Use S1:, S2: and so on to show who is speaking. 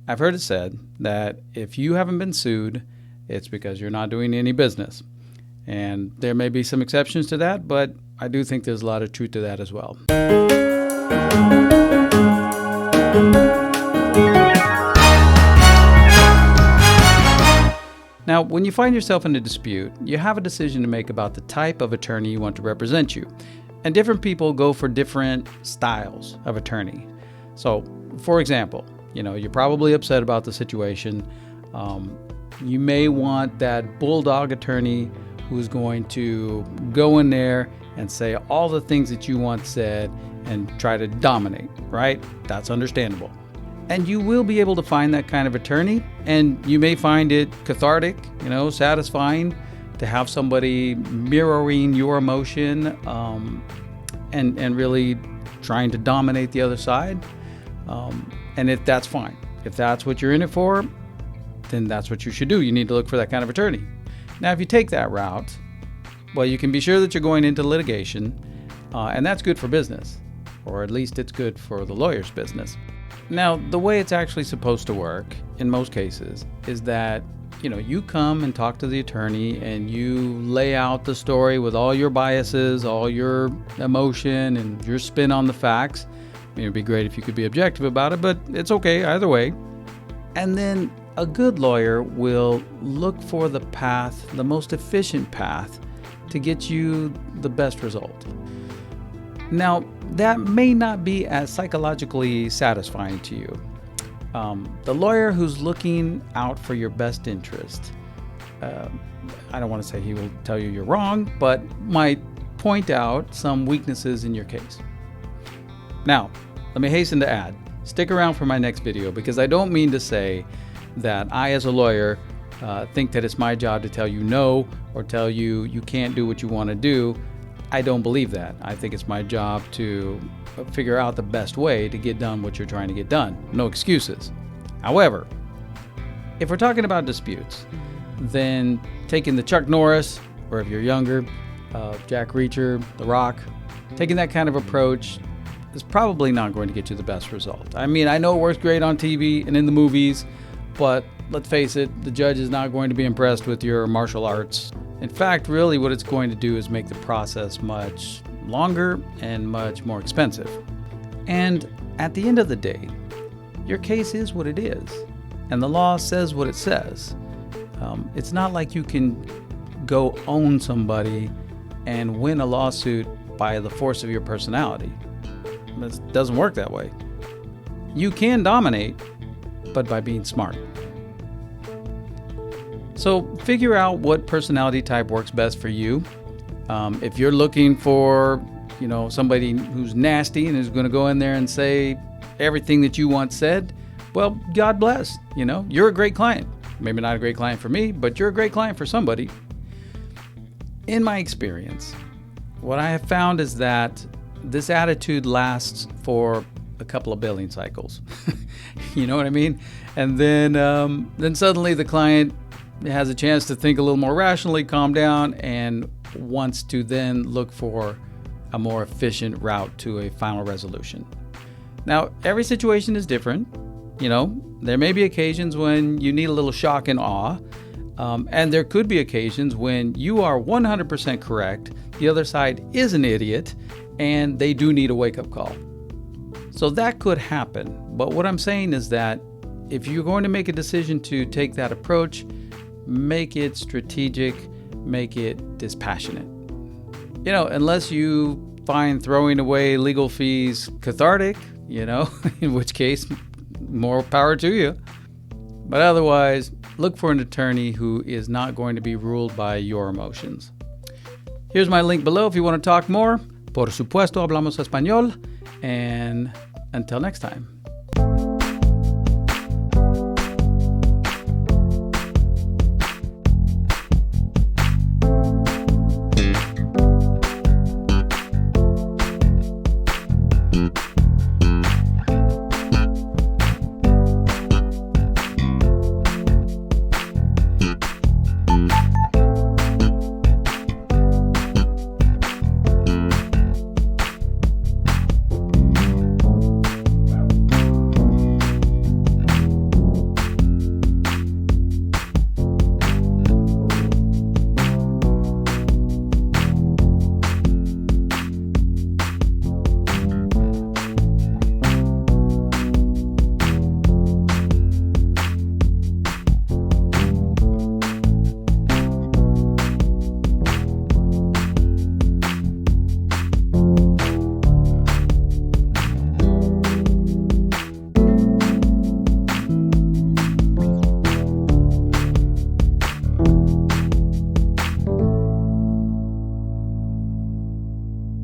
S1: I've heard it said that if you haven't been sued, it's because you're not doing any business. And there may be some exceptions to that, but I do think there's a lot of truth to that as well. Now, when you find yourself in a dispute, you have a decision to make about the type of attorney you want to represent you. And different people go for different styles of attorney. So, for example, you're probably upset about the situation. You may want that bulldog attorney who's going to go in there and say all the things that you want said and try to dominate, right? That's understandable. And you will be able to find that kind of attorney, and you may find it cathartic, satisfying to have somebody mirroring your emotion and really trying to dominate the other side. And if that's fine, if that's what you're in it for, then that's what you should do. You need to look for that kind of attorney. Now, if you take that route, well, you can be sure that you're going into litigation, and that's good for business, or at least it's good for the lawyer's business. Now, the way it's actually supposed to work in most cases is that, you come and talk to the attorney and you lay out the story with all your biases, all your emotion, and your spin on the facts. It'd be great if you could be objective about it, but it's okay either way. And then a good lawyer will look for the path, the most efficient path to get you the best result. Now, that may not be as psychologically satisfying to you. The lawyer who's looking out for your best interest, I don't want to say he will tell you you're wrong, but might point out some weaknesses in your case. Now, let me hasten to add, stick around for my next video, because I don't mean to say that I, as a lawyer, think that it's my job to tell you no or tell you you can't do what you want to do. I don't believe that. I think it's my job to figure out the best way to get done what you're trying to get done. No excuses. However, if we're talking about disputes, then taking the Chuck Norris, or if you're younger, Jack Reacher, The Rock, taking that kind of approach is probably not going to get you the best result. I mean, I know it works great on TV and in the movies, but let's face it, the judge is not going to be impressed with your martial arts. In fact, really what it's going to do is make the process much longer and much more expensive. And at the end of the day, your case is what it is, and the law says what it says. It's not like you can go own somebody and win a lawsuit by the force of your personality. It doesn't work that way. You can dominate, but by being smart. So figure out what personality type works best for you. If you're looking for, somebody who's nasty and is going to go in there and say everything that you want said, well, God bless. You're a great client. Maybe not a great client for me, but you're a great client for somebody. In my experience, what I have found is that this attitude lasts for a couple of billing cycles. You know what I mean? And then suddenly the client has a chance to think a little more rationally, calm down, and wants to then look for a more efficient route to a final resolution. Now, every situation is different. There may be occasions when you need a little shock and awe, and there could be occasions when you are 100% correct, the other side is an idiot, and they do need a wake-up call. So that could happen. But what I'm saying is that if you're going to make a decision to take that approach, make it strategic, make it dispassionate. Unless you find throwing away legal fees cathartic, in which case, more power to you. But otherwise, look for an attorney who is not going to be ruled by your emotions. Here's my link below if you want to talk more. Por supuesto, hablamos español. And until next time.